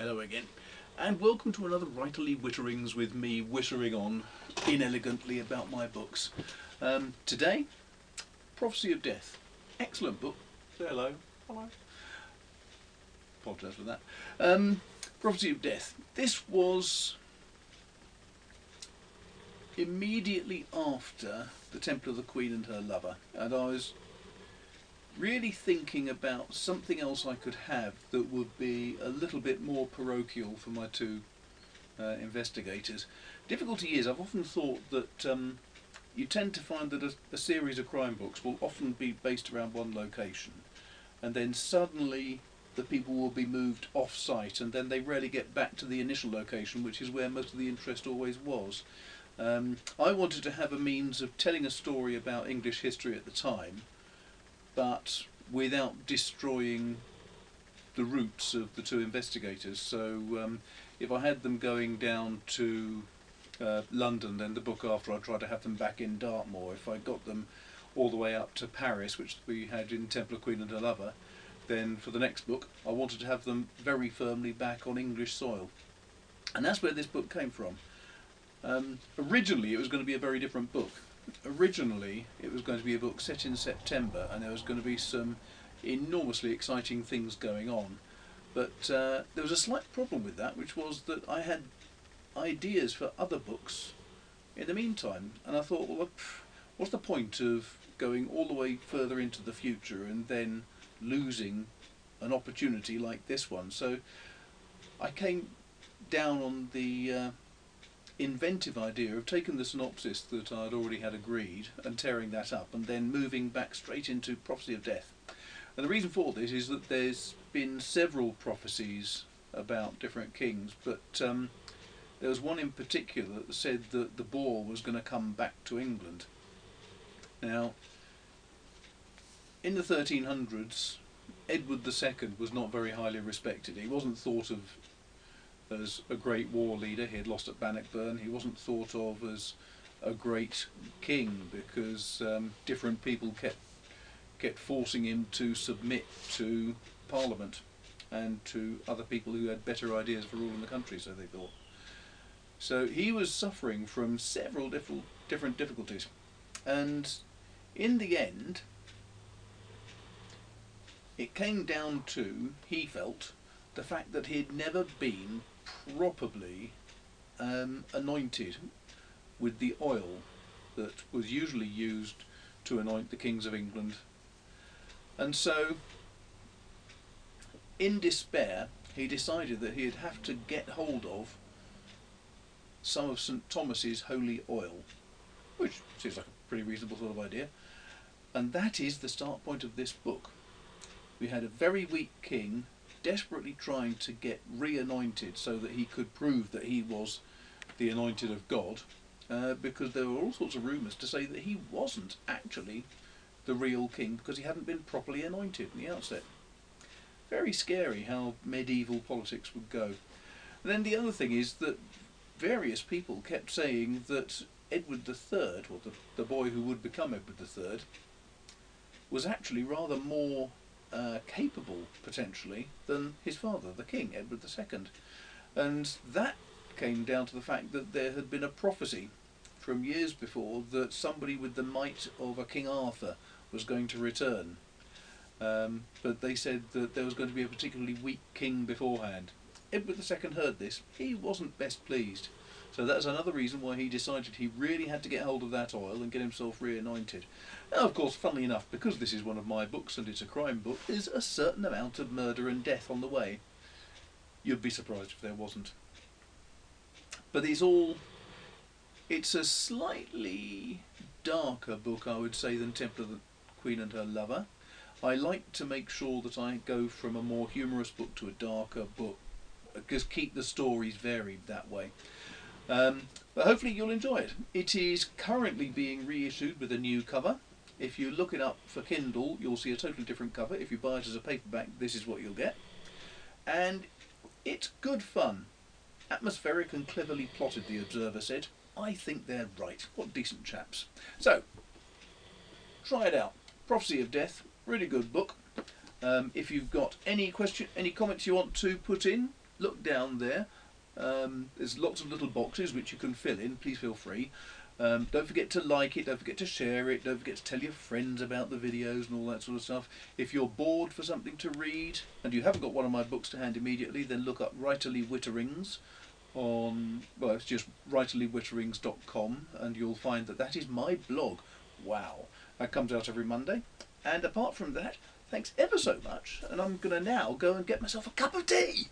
Hello again, and welcome to another Writerly Witterings with me wittering on inelegantly about my books. Today, Prophecy of Death. Excellent book. Say hello. Hello. Apologise for that. Prophecy of Death. This was immediately after The Temple of the Queen and Her Lover, and I was really thinking about something else I could have that would be a little bit more parochial for my two investigators. Difficulty is, I've often thought that you tend to find that a series of crime books will often be based around one location, and then suddenly the people will be moved off-site, and then they rarely get back to the initial location, which is where most of the interest always was. I wanted to have a means of telling a story about English history at the time, but without destroying the roots of the two investigators. So if I had them going down to London, then the book after I'd try to have them back in Dartmoor. If I got them all the way up to Paris, which we had in Temple of Queen and Her Lover, then for the next book I wanted to have them very firmly back on English soil. And that's where this book came from. Originally it was going to be a very different book. Originally it was going to be a book set in September, and there was going to be some enormously exciting things going on, but there was a slight problem with that, which was that I had ideas for other books in the meantime, and I thought, well, what's the point of going all the way further into the future and then losing an opportunity like this one? So I came down on the inventive idea of taking the synopsis that I'd already had agreed and tearing that up, and then moving back straight into Prophecy of Death. And the reason for this is that there's been several prophecies about different kings, but there was one in particular that said that the boar was going to come back to England. Now, in the 1300s, Edward II was not very highly respected. He wasn't thought of as a great war leader. He had lost at Bannockburn. He wasn't thought of as a great king because different people kept forcing him to submit to Parliament and to other people who had better ideas for ruling the country, so they thought. So he was suffering from several different difficulties, and in the end it came down to, he felt, the fact that he'd never been properly anointed with the oil that was usually used to anoint the kings of England. And so, in despair, he decided that he'd have to get hold of some of St. Thomas's holy oil, which seems like a pretty reasonable sort of idea. And that is the start point of this book. We had a very weak king desperately trying to get re-anointed so that he could prove that he was the anointed of God, because there were all sorts of rumours to say that he wasn't actually the real king because he hadn't been properly anointed in the outset. Very scary how medieval politics would go. And then the other thing is that various people kept saying that Edward III, or the boy who would become Edward III, was actually rather more capable, potentially, than his father, the king, Edward II. And that came down to the fact that there had been a prophecy from years before that somebody with the might of a King Arthur was going to return. But they said that there was going to be a particularly weak king beforehand. Edward II heard this. He wasn't best pleased. So that's another reason why he decided he really had to get hold of that oil and get himself re-anointed. Now, of course, funnily enough, because this is one of my books and it's a crime book, there's a certain amount of murder and death on the way. You'd be surprised if there wasn't. But it's a slightly darker book, I would say, than Temple of the Queen and Her Lover. I like to make sure that I go from a more humorous book to a darker book, just keep the stories varied that way. But hopefully you'll enjoy it. It is currently being reissued with a new cover. If you look it up for Kindle, you'll see a totally different cover. If you buy it as a paperback, this is what you'll get. And it's good fun. Atmospheric and cleverly plotted, the Observer said. I think they're right. What decent chaps. So, try it out. Prophecy of Death, really good book. If you've got any comments you want to put in, look down there. There's lots of little boxes which you can fill in. Please feel free. Don't forget to like it, don't forget to share it, don't forget to tell your friends about the videos and all that sort of stuff. If you're bored for something to read and you haven't got one of my books to hand immediately, then look up Writerly Witterings on, well, it's just writerlywitterings.com, and you'll find that that is my blog. Wow. That comes out every Monday. And apart from that, thanks ever so much, and I'm going to now go and get myself a cup of tea.